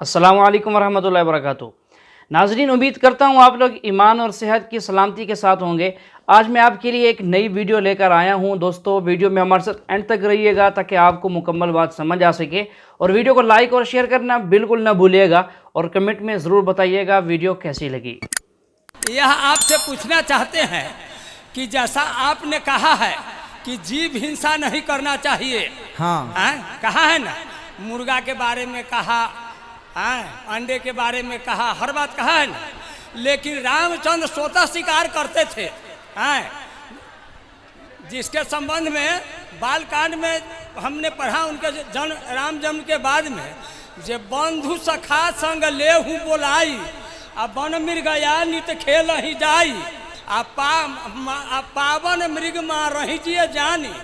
अस्सलामु अलैकुम वरहमतुल्लाहि वबरकातुहू। नाज़रीन, उम्मीद करता हूँ आप लोग ईमान और सेहत की सलामती के साथ होंगे। आज मैं आपके लिए एक नई वीडियो लेकर आया हूँ। दोस्तों, वीडियो में हमारे साथ एंड तक रहिएगा ताकि आपको मुकम्मल बात समझ आ सके। और वीडियो को लाइक और शेयर करना बिल्कुल ना भूलिएगा और कमेंट में ज़रूर बताइएगा वीडियो कैसी लगी। यह आपसे पूछना चाहते हैं कि जैसा आपने कहा है कि जीव हिंसा नहीं करना चाहिए, हाँ कहा है ना, मुर्गा के बारे में कहा, अंडे के बारे में कहा, हर बात कहा है ना। लेकिन रामचंद्र स्वतः शिकार करते थे, जिसके संबंध में बालकांड में हमने पढ़ा। उनके राम जन्म के बाद में जे बंधु सखा संग लेहु बोलाई, आ बन मृगया नित खेल ही जाई, आ पावन मृग माँ रही जिए जानी,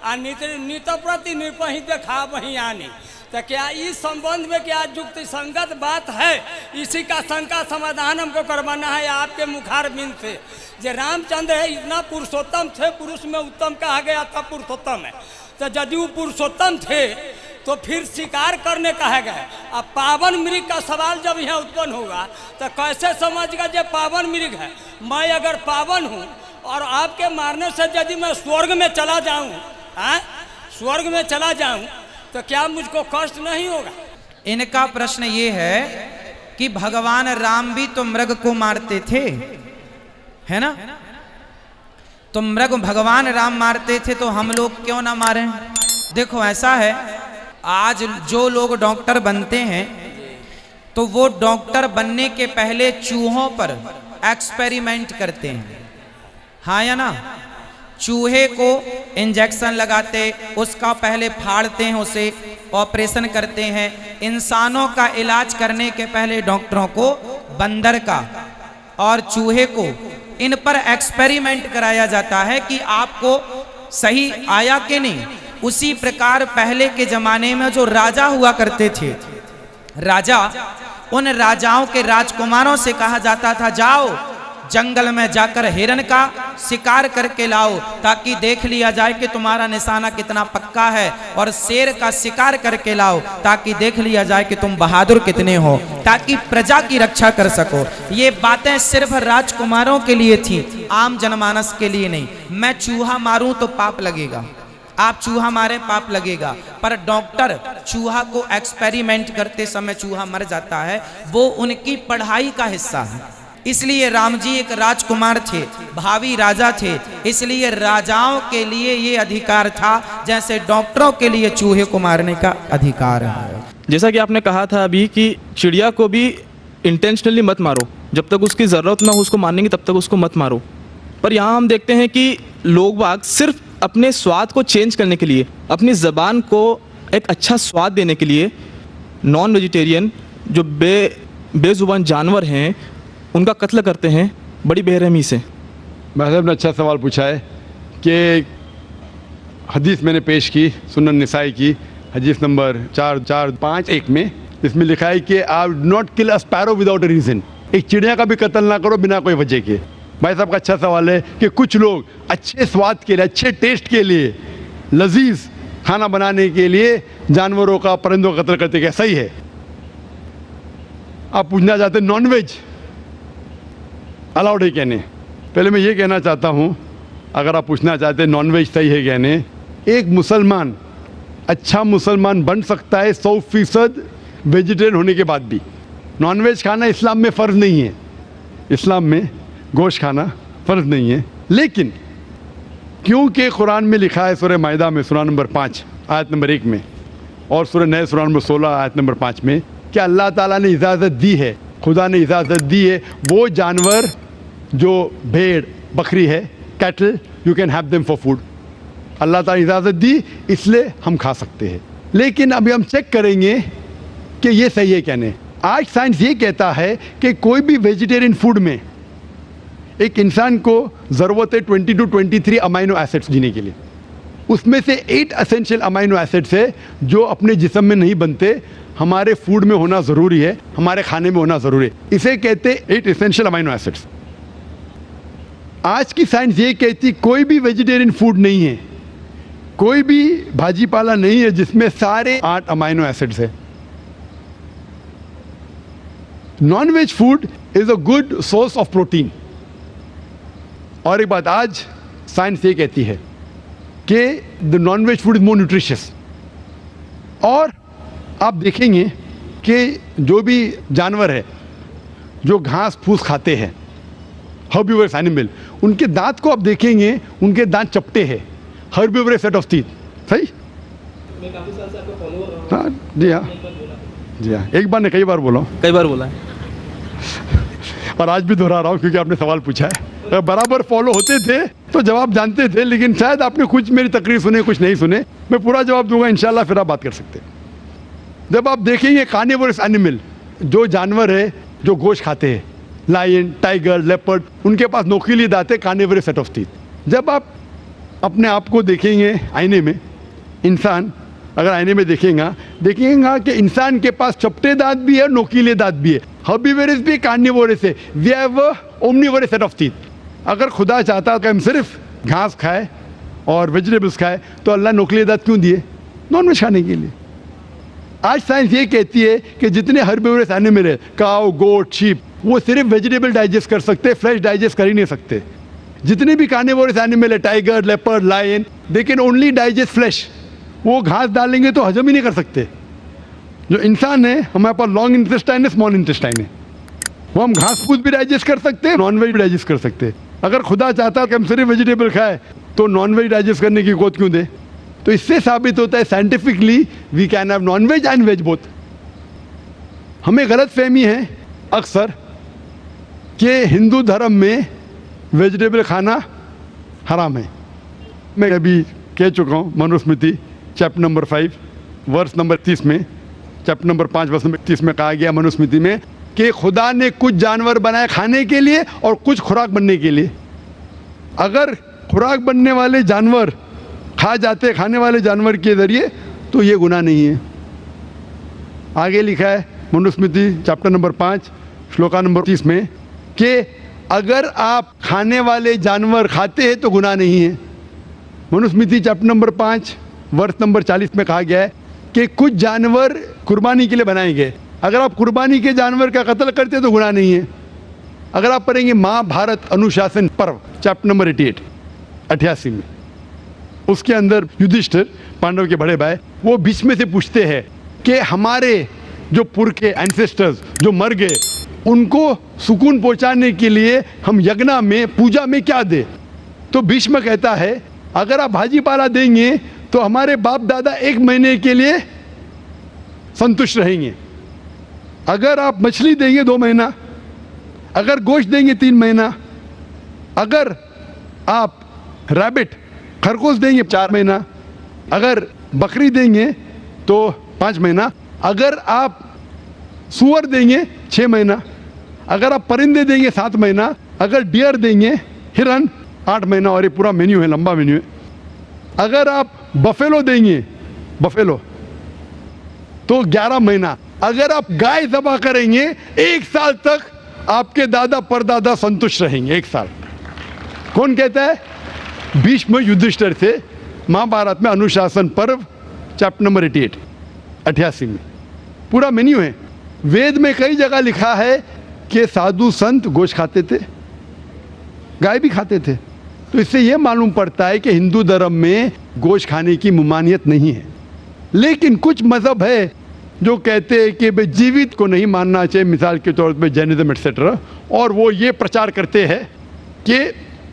आ नित प्रति निपही देखा वही आनी। तो क्या इस संबंध में क्या युक्ति संगत बात है? इसी का शंका समाधान हमको करवाना है आपके मुखारबिंद से। जो रामचंद्र है इतना पुरुषोत्तम थे, पुरुष में उत्तम कहा गया था, पुरुषोत्तम है। तो यदि वो पुरुषोत्तम थे तो फिर शिकार करने कहा गया। अब पावन मृग का सवाल जब यहाँ उत्पन्न होगा तो कैसे समझगा जो पावन मृग है? मैं अगर पावन हूँ और आपके मारने से यदि मैं स्वर्ग में चला जाऊँ, स्वर्ग में चला जाऊँ, तो क्या मुझको कष्ट नहीं होगा? इनका प्रश्न ये है कि भगवान राम भी तो मृग को मारते थे, है ना? तो मृग भगवान राम मारते थे तो हम लोग क्यों ना मारें? देखो ऐसा है, आज जो लोग डॉक्टर बनते हैं तो वो डॉक्टर बनने के पहले चूहों पर एक्सपेरिमेंट करते हैं, हाँ या ना? चूहे को इंजेक्शन लगाते, उसका पहले फाड़ते हैं, उसे ऑपरेशन करते हैं। इंसानों का इलाज करने के पहले डॉक्टरों को बंदर का और चूहे को इन पर एक्सपेरिमेंट कराया जाता है कि आपको सही आया कि नहीं। उसी प्रकार पहले के जमाने में जो राजा हुआ करते थे, राजा, उन राजाओं के राजकुमारों से कहा जाता था जाओ जंगल में जाकर हिरन का शिकार करके लाओ ताकि देख लिया जाए कि तुम्हारा निशाना कितना पक्का है, और शेर का शिकार करके लाओ ताकि देख लिया जाए कि तुम बहादुर कितने हो, ताकि प्रजा की रक्षा कर सको। ये बातें सिर्फ राजकुमारों के लिए थी, आम जनमानस के लिए नहीं। मैं चूहा मारूं तो पाप लगेगा, आप चूहा मारे पाप लगेगा, पर डॉक्टर चूहा को एक्सपेरिमेंट करते समय चूहा मर जाता है, वो उनकी पढ़ाई का हिस्सा है। इसलिए राम जी एक राजकुमार थे, भावी राजा थे, इसलिए राजाओं के लिए ये अधिकार था जैसे डॉक्टरों के लिए चूहे को मारने का अधिकार है। जैसा कि आपने कहा था अभी कि चिड़िया को भी इंटेंशनली मत मारो, जब तक उसकी ज़रूरत ना हो उसको मारने की तब तक उसको मत मारो। पर यहाँ हम देखते हैं कि लोग बाग सिर्फ अपने स्वाद को चेंज करने के लिए, अपनी ज़बान को एक अच्छा स्वाद देने के लिए नॉन वेजिटेरियन जो बेजुबान जानवर हैं उनका कत्ल करते हैं बड़ी बेरहमी से। महज़ब ने अच्छा सवाल पूछा है कि हदीस मैंने पेश की, सुनन निसाई की हदीस नंबर 4451 में, इसमें लिखा है कि आप not kill a sparrow without a reason. एक चिड़िया का भी कत्ल ना करो बिना कोई वजह के। भाई साहब का अच्छा सवाल है कि कुछ लोग अच्छे स्वाद के लिए, अच्छे टेस्ट के लिए, लजीज खाना बनाने के लिए जानवरों का, परिंदों का कत्ल करते, क्या सही है? आप पूछना चाहते हैं नॉन वेज अलाउड है कहने। पहले मैं ये कहना चाहता हूँ, अगर आप पूछना चाहते हैं नॉन वेज सही है कहने, एक मुसलमान अच्छा मुसलमान बन सकता है 100% वेजिटेरियन होने के बाद भी। नॉन वेज खाना इस्लाम में फ़र्ज़ नहीं है, इस्लाम में गोश्त खाना फ़र्ज़ नहीं है। लेकिन क्योंकि कुरान में लिखा है सूरह माइदा में सूरा नंबर 5 आयत नंबर 1 में, और सूरह नए सूरा नंबर 16 आयत नंबर 5 में, कि अल्लाह ताला ने इजाज़त दी है, खुदा ने इजाज़त दी है, वो जानवर जो भेड़ बकरी है, cattle, you can have them for food. Allah Taala इजाज़त दी इसलिए हम खा सकते हैं। लेकिन अभी हम चेक करेंगे कि ये सही है क्या नहीं। आज साइंस ये कहता है कि कोई भी वेजिटेरियन फूड में एक इंसान को ज़रूरत है 20 to 23 अमाइनो एसिड्स जीने के लिए। उसमें से 8 एसेंशियल अमाइनो एसिड्स है जो अपने जिस्म में नहीं बनते, हमारे फूड में होना ज़रूरी है, हमारे खाने में होना ज़रूरी है। इसे कहते 8 एसेंशियल अमाइनो एसिड्स। आज की साइंस ये कहती कोई भी वेजिटेरियन फूड नहीं है, कोई भी भाजी पाला नहीं है जिसमें सारे 8 अमाइनो एसिड्स है। Non veg food is a good source of protein. और एक बात आज साइंस ये कहती है कि the non veg food is more nutritious. और आप देखेंगे कि जो भी जानवर है जो घास फूस खाते हैं, हर्बिवरस एनिमल, उनके दांत को आप देखेंगे, उनके दांत चपटे हैं, हर्बिवरस सेट ऑफ टीथ। सही? हाँ जी, हाँ जी, हाँ। एक बार ने कई बार बोला हूँ, कई बार बोला है। और आज भी दोहरा रहा हूँ क्योंकि आपने सवाल पूछा है। अगर बराबर फॉलो होते थे तो जवाब जानते थे, लेकिन शायद आपने कुछ मेरी तकरीर सुने, कुछ नहीं सुने। मैं पूरा जवाब दूंगा इंशाल्लाह, फिर आप बात कर सकते हैं। जब आप देखेंगे कार्निवोरस एनिमल, जो जानवर है जो गोश्त खाते हैं, लायन, टाइगर, लेपर्ड, उनके पास नोकीले दांत है, कार्निवोरस सेट ऑफ टीथ। जब आप अपने आप को देखेंगे आईने में, इंसान अगर आईने में देखेगा कि इंसान के पास चपटे दांत भी है, नोकीले दांत भी है, हर्बिवोरस भी, कार्निवोरस है। We have omnivorous set of teeth. अगर खुदा चाहता कि हम सिर्फ घास खाए और वेजिटेबल्स खाए तो अल्लाह नोकीले दांत क्यों दिए? नॉन वेज खाने के लिए। आज साइंस ये कहती है कि जितने हर्बिवोरस एनिमल है, काऊ, गोट, शीप, वो सिर्फ वेजिटेबल डाइजेस्ट कर सकते, फ्लैश डाइजेस्ट कर ही नहीं सकते। जितने भी कार्निवोरस एनिमल है, tiger, leopard, lion, they can only digest flesh. वो घास डालेंगे तो हजम ही नहीं कर सकते। जो इंसान है, हमारे पास लॉन्ग इंटेस्टाइन है, स्मॉल इंटेस्टाइन है। वो हम घास फूस भी डाइजेस्ट कर सकते हैं, नॉन वेज भी डाइजेस्ट कर सकते हैं। अगर खुदा चाहता कि हम सिर्फ वेजिटेबल खाए तो नॉन वेज डाइजेस्ट करने की गोद क्यों दे? तो इससे साबित होता है scientifically we can have non veg and veg both. हमें गलत फहमी है अक्सर कि हिंदू धर्म में वेजिटेबल खाना हराम है। मैं अभी कह चुका हूँ, Manusmriti chapter number 5 verse number 30 में, चैप्टर नंबर 5 वर्स नंबर 30 में कहा गया मनुस्मृति में कि खुदा ने कुछ जानवर बनाए खाने के लिए और कुछ खुराक बनने के लिए। अगर खुराक बनने वाले जानवर खा जाते खाने वाले जानवर के ज़रिए तो ये गुनाह नहीं है। आगे लिखा है Manusmriti chapter number 5 shloka number 30 में कि अगर आप खाने वाले जानवर खाते हैं तो गुनाह नहीं है। मनुस्मृति चैप्टर नंबर 5 वर्ष नंबर 40 में कहा गया है कि कुछ जानवर कुर्बानी के लिए बनाए गए। अगर आप कुर्बानी के जानवर का कत्ल करते तो गुनाह नहीं है। अगर आप पढ़ेंगे महाभारत अनुशासन पर्व चैप्टर नंबर 88 में, उसके अंदर युधिष्ठिर, पांडव के बड़े भाई, वो बीच में से पूछते हैं कि हमारे जो पुरखे एंसेस्टर्स जो मर गए उनको सुकून पहुंचाने के लिए हम यज्ञ में, पूजा में क्या दें? तो भीष्म कहता है अगर आप भाजी पाला देंगे तो हमारे बाप दादा 1 महीने के लिए संतुष्ट रहेंगे। अगर आप मछली देंगे 2 महीना, अगर गोश्त देंगे 3 महीना, अगर आप रैबिट, खरगोश देंगे 4 महीना, अगर बकरी देंगे तो 5 महीना, अगर आप सुअर देंगे 6 महीना, अगर आप परिंदे देंगे 7 महीना, अगर डियर देंगे, हिरन 8 महीना। और ये पूरा मेन्यू है, लंबा मेन्यू है। अगर आप बफेलो देंगे, बफेलो, तो 11 महीना। अगर आप गाय ज़बह करेंगे 1 साल तक आपके दादा परदादा संतुष्ट रहेंगे। 1 साल। कौन कहता है? भीष्म युधिष्ठिर से महाभारत में अनुशासन पर्व चैप्टर नंबर 88 में पूरा मेन्यू है। वेद में कई जगह लिखा है कि साधु संत गोश्त खाते थे, गाय भी खाते थे। तो इससे यह मालूम पड़ता है कि हिंदू धर्म में गोश्त खाने की ममानियत नहीं है। लेकिन कुछ मज़हब है जो कहते हैं कि भाई जीवित को नहीं मानना चाहिए, मिसाल के तौर पे जैनिज्म एक्सेट्रा, और वो ये प्रचार करते हैं कि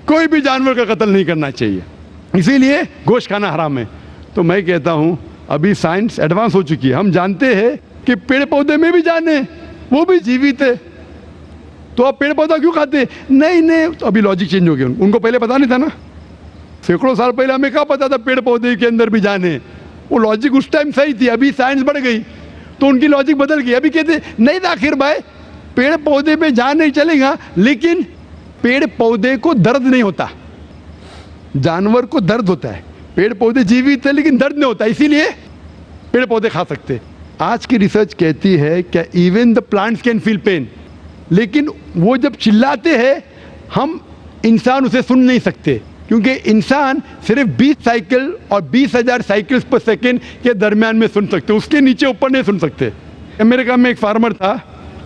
कोई भी जानवर का कत्ल नहीं करना चाहिए, इसीलिए गोश्त खाना हराम है। तो मैं कहता हूँ अभी साइंस एडवांस हो चुकी है, हम जानते हैं कि पेड़ पौधे में भी जान है, वो भी जीवित है, तो आप पेड़ पौधा क्यों खाते? नहीं, तो अभी लॉजिक चेंज हो गया। उनको पहले पता नहीं था ना, सैकड़ों साल पहले हमें क्या पता था पेड़ पौधे के अंदर भी जान है? वो लॉजिक उस टाइम सही थी, अभी साइंस बढ़ गई तो उनकी लॉजिक बदल गई। अभी कहते नहीं आखिर भाई पेड़ पौधे पे जान नहीं चलेगा, लेकिन पेड़ पौधे को दर्द नहीं होता, जानवर को दर्द होता है। पेड़ पौधे जीवित है लेकिन दर्द नहीं होता, इसीलिए पेड़ पौधे खा सकते। आज की रिसर्च कहती है कि even the plants can feel pain, लेकिन वो जब चिल्लाते हैं हम इंसान उसे सुन नहीं सकते, क्योंकि इंसान सिर्फ 20 साइकिल और 20,000 साइकिल्स पर सेकेंड के दरमियान में सुन सकते, उसके नीचे ऊपर नहीं सुन सकते। अमेरिका में एक फार्मर था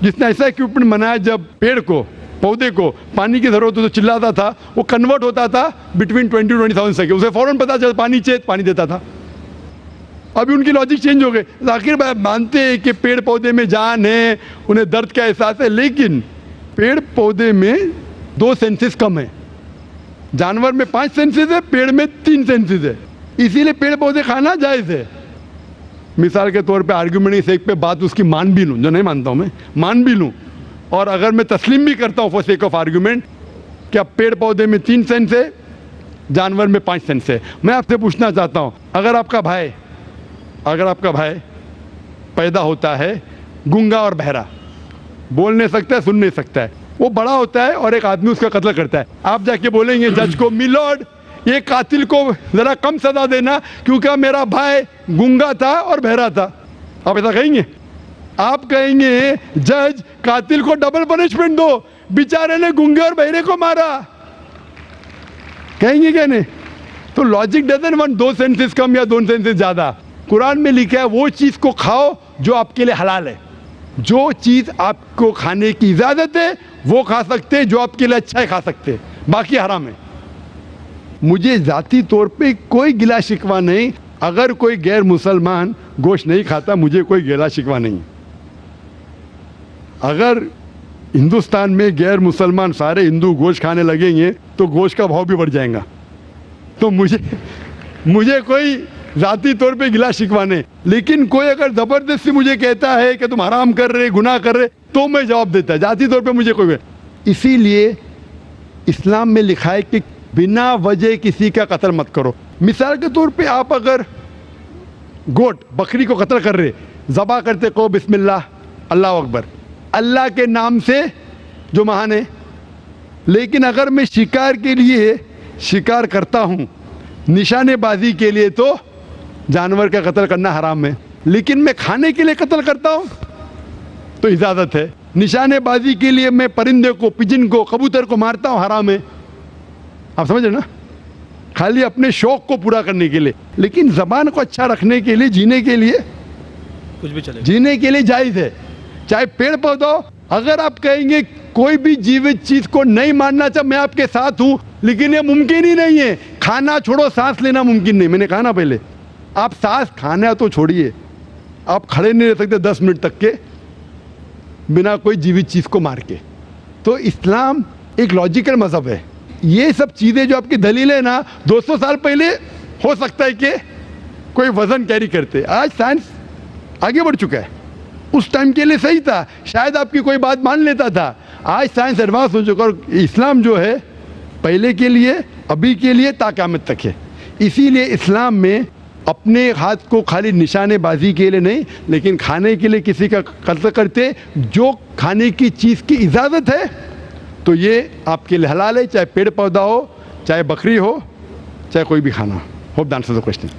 जिसने ऐसा इक्विपमेंट बनाया, जब पेड़ को, पौधे को पानी की जरूरत हो तो चिल्लाता था, वो कन्वर्ट होता था बिटवीन 20-20,000 सेकेंड, उसे फौरन पता चला पानी चाहिए, पानी देता था। अभी उनकी लॉजिक चेंज हो गए। आखिर मानते हैं कि पेड़ पौधे में जान है, उन्हें दर्द का एहसास है, लेकिन पेड़ पौधे में 2 सेंसेस कम है। जानवर में 5 सेंसेस है, पेड़ में 3 सेंसेस है, इसीलिए पेड़ पौधे खाना जायज़ है। मिसाल के तौर पे आर्ग्यूमेंट इस एक पे बात उसकी मान भी लूँ, जो नहीं मानता हूँ मैं, मान भी लूँ, और अगर मैं तस्लीम भी करता हूँ फॉर सेक ऑफ आर्ग्यूमेंट कि अब पेड़ पौधे में 3 सेंस है, जानवर में 5 सेंस है, मैं आपसे पूछना चाहता हूँ, अगर आपका भाई पैदा होता है गूंगा और बहरा, बोल नहीं सकता है, सुन नहीं सकता है, वो बड़ा होता है और एक आदमी उसका कत्ल करता है, आप जाके बोलेंगे जज को, मिलॉर्ड ये कातिल को ज़रा कम सजा देना क्योंकि मेरा भाई गूंगा था और बहरा था, आप ऐसा कहेंगे? आप कहेंगे जज कातिल को डबल पनिशमेंट दो, बेचारे ने गूंगे और बहरे को मारा, कहेंगे क्या नहीं? तो लॉजिक डजंट वांट 2 सेंसेस कम या 2 सेंसेस ज़्यादा। कुरान में लिखा है वो चीज़ को खाओ जो आपके लिए हलाल है, जो चीज़ आपको खाने की इजाज़त है वो खा सकते हैं, जो आपके लिए अच्छा है खा सकते हैं, बाकी हराम है। मुझे ज़ाती तौर पे कोई गिला शिकवा नहीं, अगर कोई गैर मुसलमान गोश्त नहीं खाता मुझे कोई गिला शिकवा नहीं। अगर हिंदुस्तान में गैर मुसलमान सारे हिंदू गोश्त खाने लगेंगे तो गोश्त का भाव भी बढ़ जाएगा, तो मुझे कोई ज़ाती तौर पे गिला शिकवा नहीं। लेकिन कोई अगर ज़बरदस्ती मुझे कहता है कि तुम हराम कर रहे, गुनाह कर रहे, तो मैं जवाब देता, ज़ाती तौर पे मुझे कोई। इसीलिए इस्लाम में लिखा है कि बिना वजह किसी का कत्ल मत करो। मिसाल के तौर पे आप अगर गोट बकरी को कत्ल कर रहे, ज़बा करते कहो बिस्मिल्लाह अल्लाह अकबर, अल्लाह के नाम से जो महान है। लेकिन अगर मैं शिकार के लिए शिकार करता हूँ, निशानेबाजी के लिए, तो जानवर का कत्ल करना हराम है। लेकिन मैं खाने के लिए कत्ल करता हूँ तो इजाज़त है। निशानेबाजी के लिए मैं परिंदे को, पिजन को, कबूतर को मारता हूँ, हराम है। आप समझ रहे ना? खाली अपने शौक को पूरा करने के लिए। लेकिन ज़बान को अच्छा रखने के लिए, जीने के लिए, कुछ भी चलेगा, जीने के लिए जायज़ है। चाहे पेड़ पौधा, अगर आप कहेंगे कोई भी जीवित चीज़ को नहीं मारना चाहिए, मैं आपके साथ हूँ, लेकिन ये मुमकिन ही नहीं है। खाना छोड़ो, सांस लेना मुमकिन नहीं। मैंने कहा ना पहले, आप सांस खाना तो छोड़िए, आप खड़े नहीं रह सकते 10 मिनट तक के बिना कोई जीवित चीज़ को मार के। तो इस्लाम एक लॉजिकल मज़हब है। ये सब चीज़ें जो आपकी दलील है ना, 200 साल पहले हो सकता है कि कोई वज़न कैरी करते, आज साइंस आगे बढ़ चुका है। उस टाइम के लिए सही था, शायद आपकी कोई बात मान लेता था। आज साइंस एडवांस हो चुका और इस्लाम जो है पहले के लिए, अभी के लिए, ता क़यामत तक है। इसीलिए इस्लाम में अपने हाथ को खाली निशानेबाजी के लिए नहीं, लेकिन खाने के लिए किसी का कत्ल करते, जो खाने की चीज़ की इजाज़त है तो ये आपके लिए हलाल है, चाहे पेड़ पौधा हो, चाहे बकरी हो, चाहे कोई भी खाना हो। Hope the answer the question.